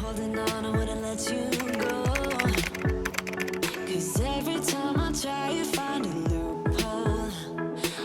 holding on, I wouldn't let you go. 'Cause every time I try, you find a loophole.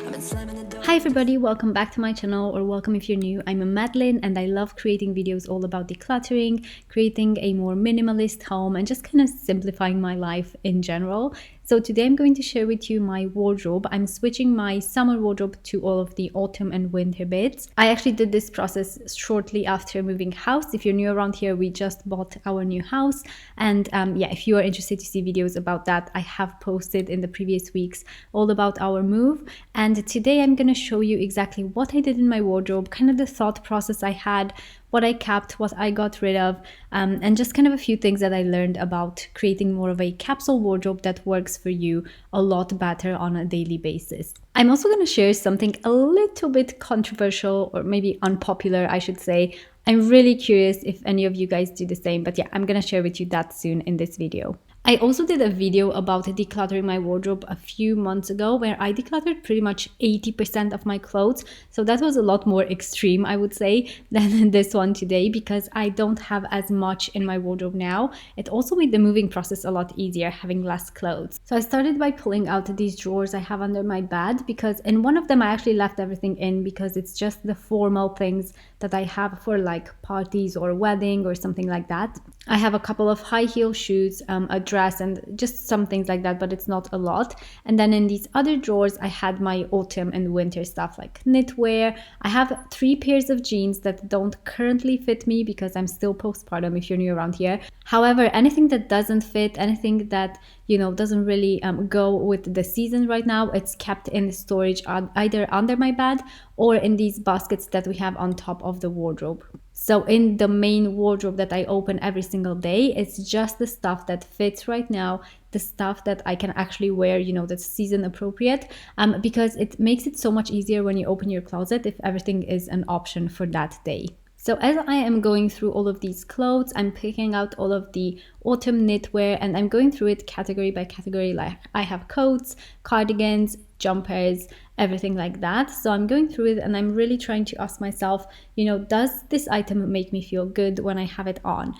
I've been slamming the door. Hi everybody, welcome back to my channel, or welcome if you're new. I'm Madeline and I love creating videos all about decluttering, creating a more minimalist home and just kind of simplifying my life in general. So today I'm going to share with you my wardrobe. I'm switching my summer wardrobe to all of the autumn and winter bits. I actually did this process shortly after moving house. If you're new around here, we just bought our new house. And yeah, if you are interested to see videos about that, I have posted in the previous weeks all about our move. And today I'm going to show you exactly what I did in my wardrobe, kind of the thought process I had, what I kept, what I got rid of, and just kind of a few things that I learned about creating more of a capsule wardrobe that works for you a lot better on a daily basis. I'm also going to share something a little bit controversial, or maybe unpopular, I should say. I'm really curious if any of you guys do the same, but yeah, I'm going to share with you that soon in this video. I also did a video about decluttering my wardrobe a few months ago where I decluttered pretty much 80% of my clothes. So that was a lot more extreme, I would say, than this one today because I don't have as much in my wardrobe now. It also made the moving process a lot easier having less clothes. So I started by pulling out these drawers I have under my bed because in one of them I actually left everything in because it's just the formal things that I have for like parties or a wedding or something like that. I have a couple of high heel shoes, a dress and just some things like that, but it's not a lot. And then in these other drawers, I had my autumn and winter stuff like knitwear. I have 3 pairs of jeans that don't currently fit me because I'm still postpartum if you're new around here. However, anything that doesn't fit, anything that, you know, doesn't really go with the season right now, it's kept in storage either under my bed or in these baskets that we have on top of the wardrobe. So in the main wardrobe that I open every single day, it's just the stuff that fits right now, the stuff that I can actually wear, you know, that's season appropriate, because it makes it so much easier when you open your closet if everything is an option for that day. So as I am going through all of these clothes, I'm picking out all of the autumn knitwear and I'm going through it category by category. Like I have coats, cardigans, jumpers, everything like that. So I'm going through it and I'm really trying to ask myself, you know, does this item make me feel good when I have it on?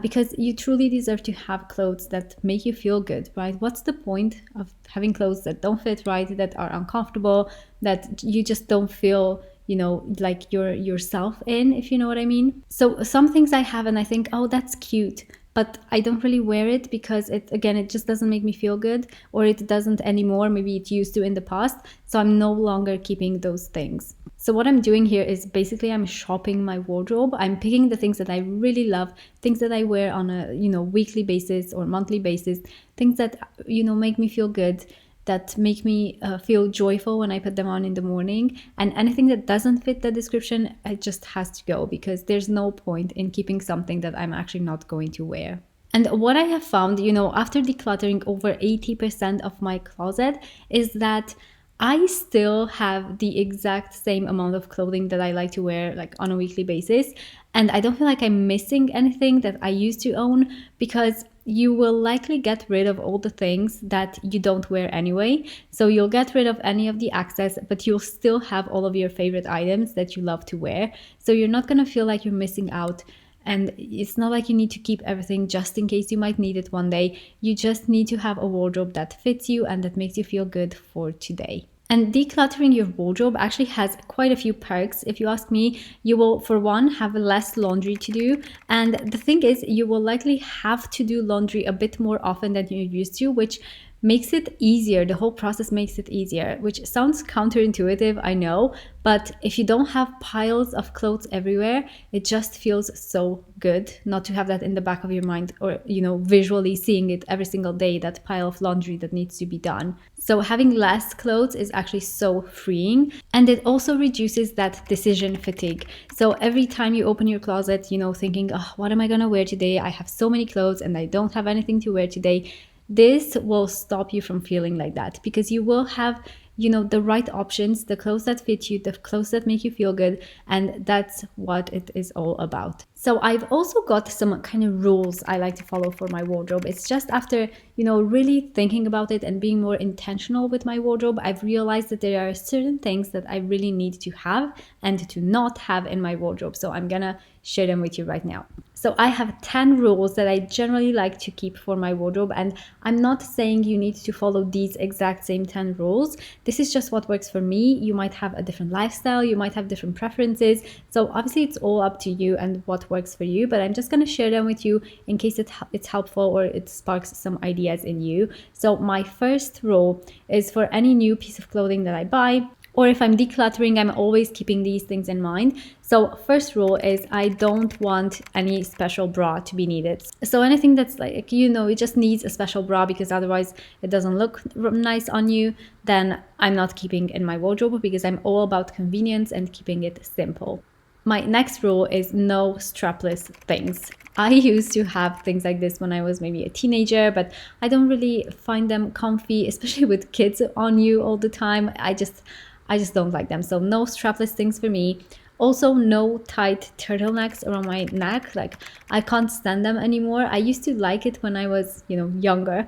Because you truly deserve to have clothes that make you feel good, right? What's the point of having clothes that don't fit right, that are uncomfortable, that you just don't feel, you know, like you're yourself in, if you know what I mean? So some things I have and I think, oh, that's cute, but I don't really wear it because it just doesn't make me feel good, or it doesn't anymore. Maybe it used to in the past. So I'm no longer keeping those things. So what I'm doing here is basically I'm shopping my wardrobe. I'm picking the things that I really love, things that I wear on a, you know, weekly basis or monthly basis, things that, you know, make me feel good, that make me feel joyful when I put them on in the morning. And anything that doesn't fit the description, it just has to go because there's no point in keeping something that I'm actually not going to wear. And what I have found, you know, after decluttering over 80% of my closet is that I still have the exact same amount of clothing that I like to wear like on a weekly basis. And I don't feel like I'm missing anything that I used to own because you will likely get rid of all the things that you don't wear anyway. So you'll get rid of any of the excess, but you'll still have all of your favorite items that you love to wear. So you're not going to feel like you're missing out. And it's not like you need to keep everything just in case you might need it one day. You just need to have a wardrobe that fits you and that makes you feel good for today. And decluttering your wardrobe actually has quite a few perks. If you ask me, you will, for one, have less laundry to do. And the thing is, you will likely have to do laundry a bit more often than you used to, which makes it easier. The whole process makes it easier, which sounds counterintuitive, I know, but if you don't have piles of clothes everywhere, it just feels so good not to have that in the back of your mind, or, you know, visually seeing it every single day, that pile of laundry that needs to be done. So having less clothes is actually so freeing, and it also reduces that decision fatigue. So every time you open your closet, you know, thinking, oh, what am I gonna wear today? I have so many clothes and I don't have anything to wear today. This will stop you from feeling like that because you will have, you know, the right options, the clothes that fit you, the clothes that make you feel good, and that's what it is all about. So I've also got some kind of rules I like to follow for my wardrobe. It's just after, you know, really thinking about it and being more intentional with my wardrobe, I've realized that there are certain things that I really need to have and to not have in my wardrobe. So I'm gonna share them with you right now. So I have 10 rules that I generally like to keep for my wardrobe, and I'm not saying you need to follow these exact same 10 rules. This is just what works for me. You might have a different lifestyle, you might have different preferences. So obviously it's all up to you and what works for you, but I'm just going to share them with you in case it's helpful or it sparks some ideas in you. So my first rule is for any new piece of clothing that I buy, or if I'm decluttering, I'm always keeping these things in mind. So first rule is I don't want any special bra to be needed. So anything that's like, it just needs a special bra because otherwise it doesn't look nice on you, then I'm not keeping in my wardrobe, because I'm all about convenience and keeping it simple. My next rule is no strapless things. I used to have things like this when I was maybe a teenager, but I don't really find them comfy, especially with kids on you all the time. I just don't like them. So no strapless things for me. Also, no tight turtlenecks around my neck. Like, I can't stand them anymore. I used to like it when I was, younger,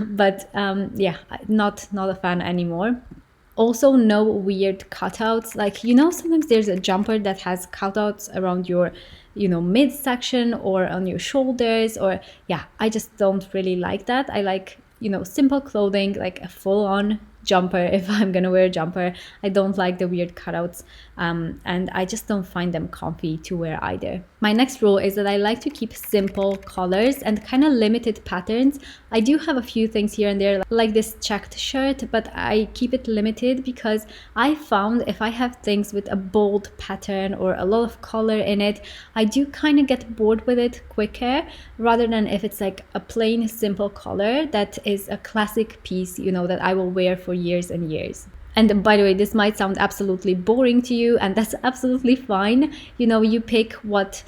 but yeah, not a fan anymore. Also, no weird cutouts. Like, sometimes there's a jumper that has cutouts around your, midsection or on your shoulders, or yeah, I just don't really like that. I like, simple clothing, like a full-on jumper if I'm gonna wear a jumper. I don't like the weird cutouts, and I just don't find them comfy to wear either. My next rule is that I like to keep simple colors and kind of limited patterns. I do have a few things here and there, like this checked shirt, but I keep it limited because I found if I have things with a bold pattern or a lot of color in it, I do kind of get bored with it quicker, rather than if it's like a plain simple color that is a classic piece, that I will wear for years and years. And by the way, this might sound absolutely boring to you, and that's absolutely fine. You pick what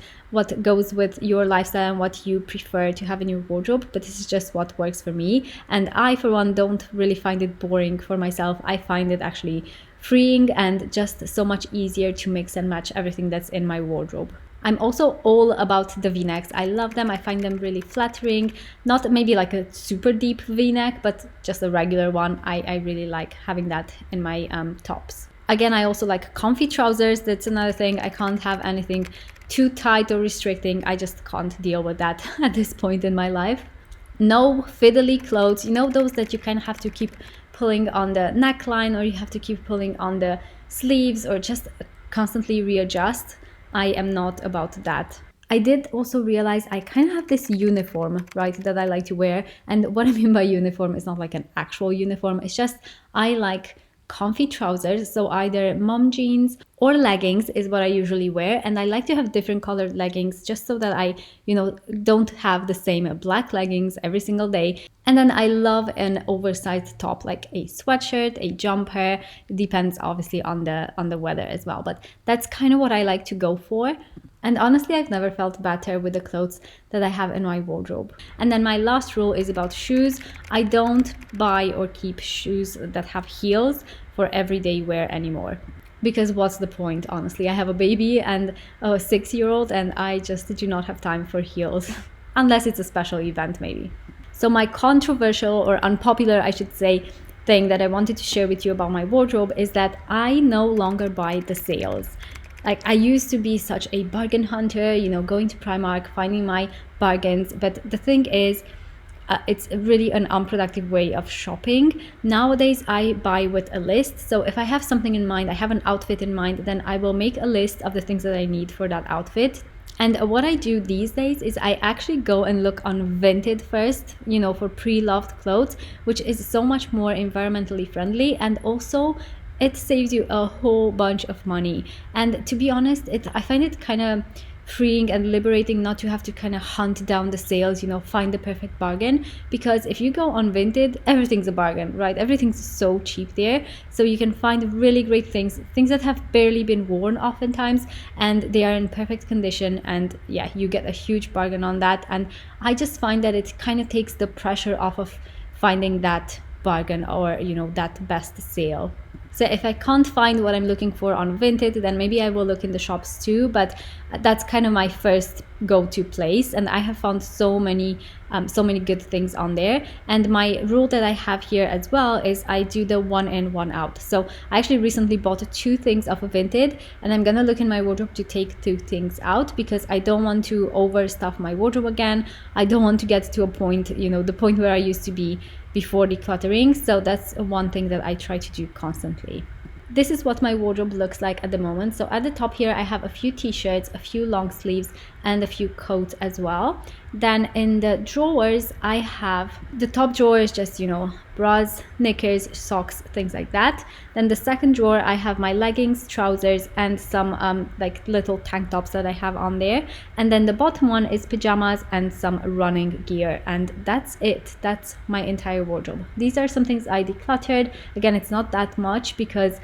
goes with your lifestyle and what you prefer to have in your wardrobe, but this is just what works for me. And I, for one, don't really find it boring for myself. I find it actually freeing and just so much easier to mix and match everything that's in my wardrobe. I'm also all about the V-necks. I love them. I find them really flattering. Not maybe like a super deep V-neck, but just a regular one. I really like having that in my tops. Again, I also like comfy trousers. That's another thing. I can't have anything too tight or restricting. I just can't deal with that at this point in my life. No fiddly clothes. Those that you kind of have to keep pulling on the neckline, or you have to keep pulling on the sleeves, or just constantly readjust. I am not about that. I did also realize I kind of have this uniform, right, that I like to wear. And what I mean by uniform is not like an actual uniform. It's just I like comfy trousers. So either mom jeans or leggings is what I usually wear. And I like to have different colored leggings just so that I, don't have the same black leggings every single day. And then I love an oversized top, like a sweatshirt, a jumper. It depends obviously on the weather as well. But that's kind of what I like to go for. And honestly, I've never felt better with the clothes that I have in my wardrobe. And then my last rule is about shoes. I don't buy or keep shoes that have heels for everyday wear anymore. Because what's the point, honestly? I have a baby and a 6-year-old, and I just do not have time for heels. Unless it's a special event, maybe. So my controversial, or unpopular, I should say, thing that I wanted to share with you about my wardrobe is that I no longer buy the sales. Like, I used to be such a bargain hunter, going to Primark, finding my bargains. But the thing is, it's really an unproductive way of shopping. Nowadays, I buy with a list. So if I have something in mind, I have an outfit in mind, then I will make a list of the things that I need for that outfit. And what I do these days is I actually go and look on Vinted first, for pre-loved clothes, which is so much more environmentally friendly, and also it saves you a whole bunch of money. And to be honest, I find it kind of freeing and liberating not to have to kind of hunt down the sales, find the perfect bargain. Because if you go on Vinted, everything's a bargain, right? Everything's so cheap there. So you can find really great things that have barely been worn oftentimes, and they are in perfect condition. And yeah, you get a huge bargain on that. And I just find that it kind of takes the pressure off of finding that bargain or, that best sale. So if I can't find what I'm looking for on Vinted, then maybe I will look in the shops too. But that's kind of my first go-to place, and I have found so many good things on there. And my rule that I have here as well is I do the one in, one out. So I actually recently bought 2 things off of Vinted, and I'm gonna look in my wardrobe to take 2 things out because I don't want to overstuff my wardrobe again. I don't want to get to a point, you know, the point where I used to be before decluttering. So that's one thing that I try to do constantly. This is what my wardrobe looks like at the moment. So at the top here, I have a few t-shirts, a few long sleeves, and a few coats as well. Then in the drawers, I have the top drawer is just, you know, bras, knickers, socks, things like that. Then the second drawer, I have my leggings, trousers, and some like little tank tops that I have on there. And then the bottom one is pajamas and some running gear. And that's it. That's my entire wardrobe. These are some things I decluttered. Again, it's not that much because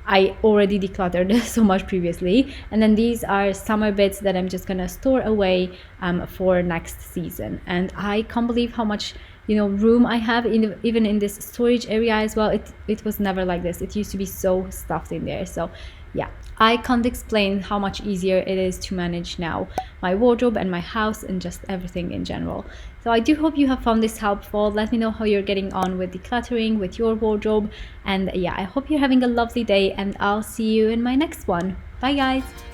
I already decluttered so much previously. And then these are summer bits that I'm just gonna store away for next season. And I can't believe how much, you know, room I have even in this storage area as well. It was never like this. It used to be so stuffed in there. So yeah, I can't explain how much easier it is to manage now my wardrobe and my house and just everything in general. So I do hope you have found this helpful. Let me know how you're getting on with decluttering with your wardrobe. And yeah, I hope you're having a lovely day, and I'll see you in my next one. Bye guys.